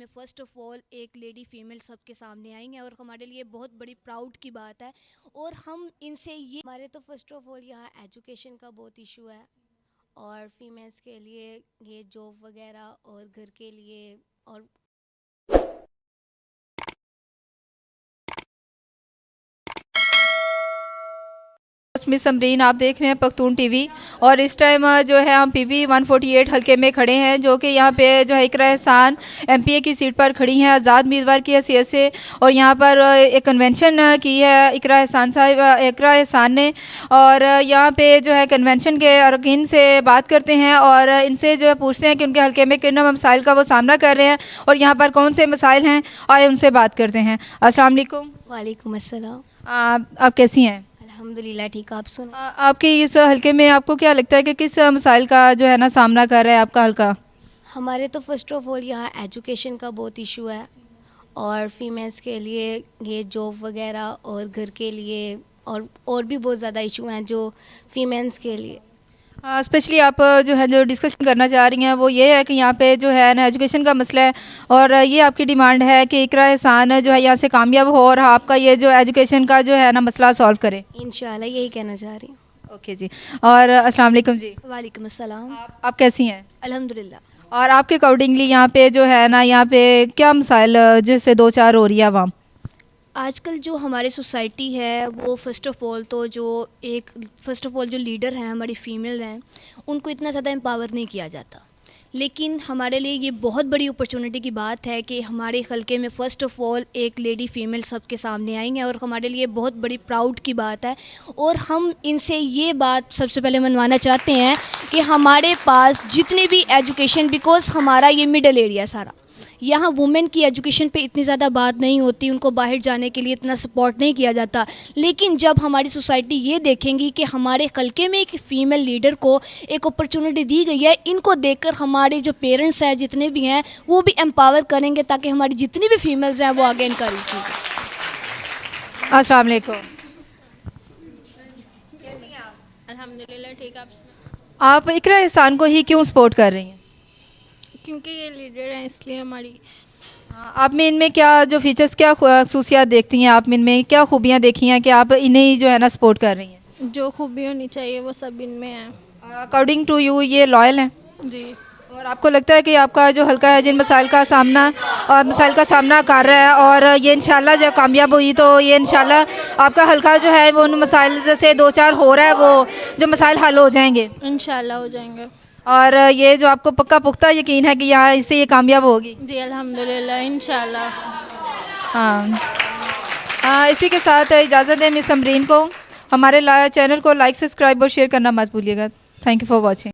में first of all एक lady female सबके सामने आई हैं और हमारे लिए बहुत बड़ी प्राउड की बात है। और हम इनसे ये हमारे तो फर्स्ट ऑफ ऑल यहाँ एजुकेशन का बहुत इशू है और फीमेल्स के लिए ये जॉब वगैरह और घर के लिए और मिस समरीन, आप देख रहे हैं पख्तून टीवी। और इस टाइम जो है हम पीवी 148 हल्के में खड़े हैं, जो कि यहाँ पे जो है इकरा एहसान एमपीए की सीट पर खड़ी हैं आज़ाद उम्मीदवार की हैसियत से। और यहाँ पर एक कन्वेंशन की है इकरा एहसान ने। और यहाँ पे जो है कन्वेंशन के अरकान से बात करते हैं और इनसे जो है पूछते हैं कि उनके हल्के में किन मसाइल का वो सामना कर रहे हैं और यहाँ पर कौन से मसाइल हैं, आए उनसे बात करते हैं। अस्सलाम वालेकुम। वालेकुम अस्सलाम। आप कैसी हैं? अल्हम्दुलिल्लाह ठीक, आप सुन। आपके इस हल्के में आपको क्या लगता है कि किस मसाइल का जो है ना सामना कर रहा है आपका हल्का? हमारे तो फर्स्ट ऑफ ऑल यहाँ एजुकेशन का बहुत इशू है और फीमेल्स के लिए ये जॉब वगैरह और घर के लिए और भी बहुत ज़्यादा इशू हैं जो फीमेल्स के लिए। स्पेशली आप जो है जो डिस्कशन करना चाह रही हैं वो ये है कि यहाँ पे जो है ना एजुकेशन का मसला है और ये आपकी डिमांड है कि इकरा एहसान जो है यहाँ से कामयाब हो और आपका ये जो एजुकेशन का जो है ना मसला सॉल्व करे। इंशाल्लाह यही कहना चाह रही हूँ। ओके जी। और अस्सलाम वालेकुम जी। वालेकुम अस्सलाम। आप कैसी हैं? अल्हम्दुलिल्लाह। और आपके अकॉर्डिंगली यहाँ पे जो है ना यहाँ पे क्या मसाइल जिससे दो चार हो रही है आवाम? आजकल जो हमारी सोसाइटी है वो फ़र्स्ट ऑफ़ ऑल जो लीडर हैं हमारी फ़ीमेल हैं उनको इतना ज़्यादा एम्पावर नहीं किया जाता। लेकिन हमारे लिए ये बहुत बड़ी अपॉर्चुनिटी की बात है कि हमारे हल्के में फ़र्स्ट ऑफ़ ऑल एक लेडी फ़ीमेल सबके सामने आई हैं और हमारे लिए बहुत बड़ी प्राउड की बात है। और हम इनसे ये बात सबसे पहले मनवाना चाहते हैं कि हमारे पास जितनी भी एजुकेशन, बिकॉज़ हमारा ये मिडल एरिया सारा, यहाँ वुमेन की एजुकेशन पे इतनी ज़्यादा बात नहीं होती, उनको बाहर जाने के लिए इतना सपोर्ट नहीं किया जाता। लेकिन जब हमारी सोसाइटी ये देखेंगी कि हमारे हल्के में एक फ़ीमेल लीडर को एक अपॉर्चुनिटी दी गई है, इनको देखकर हमारे जो पेरेंट्स हैं जितने भी हैं वो भी एम्पावर करेंगे ताकि हमारी जितनी भी फीमेल्स हैं वो आगे इनकरेज की जाए। अस्सलाम वालेकुम। अल्हम्दुलिल्लाह ठीक, आप इकरा एहसान को ही क्यों सपोर्ट कर रही हैं? क्योंकि ये लीडर हैं इसलिए हमारी। आप में इनमें क्या जो फीचर्स, क्या खसूसियात देखती हैं, आप में इनमें क्या खूबियाँ देखी हैं कि आप इन्हें ही जो है ना सपोर्ट कर रही हैं? जो खूबी होनी चाहिए वो सब इनमें है। अकॉर्डिंग टू यू ये लॉयल हैं? जी। और आपको लगता है कि आपका जो हल्का है जिन मसाइल का सामना कर रहा है और ये इंशाल्लाह जब कामयाब हुई तो ये इंशाल्लाह आपका हल्का जो है वो उन मसाइल से दो चार हो रहा है वो जो मसाइल हल हो जाएंगे? इंशाल्लाह हो जाएंगे। और ये जो आपको पक्का पुख्ता यकीन है कि यहाँ इससे ये कामयाब होगी? जी अल्हम्दुलिल्लाह इंशाल्लाह। इसी के साथ इजाज़त दें मिस समरीन को। हमारे चैनल को लाइक, सब्सक्राइब और शेयर करना मत भूलिएगा। Thank you for watching.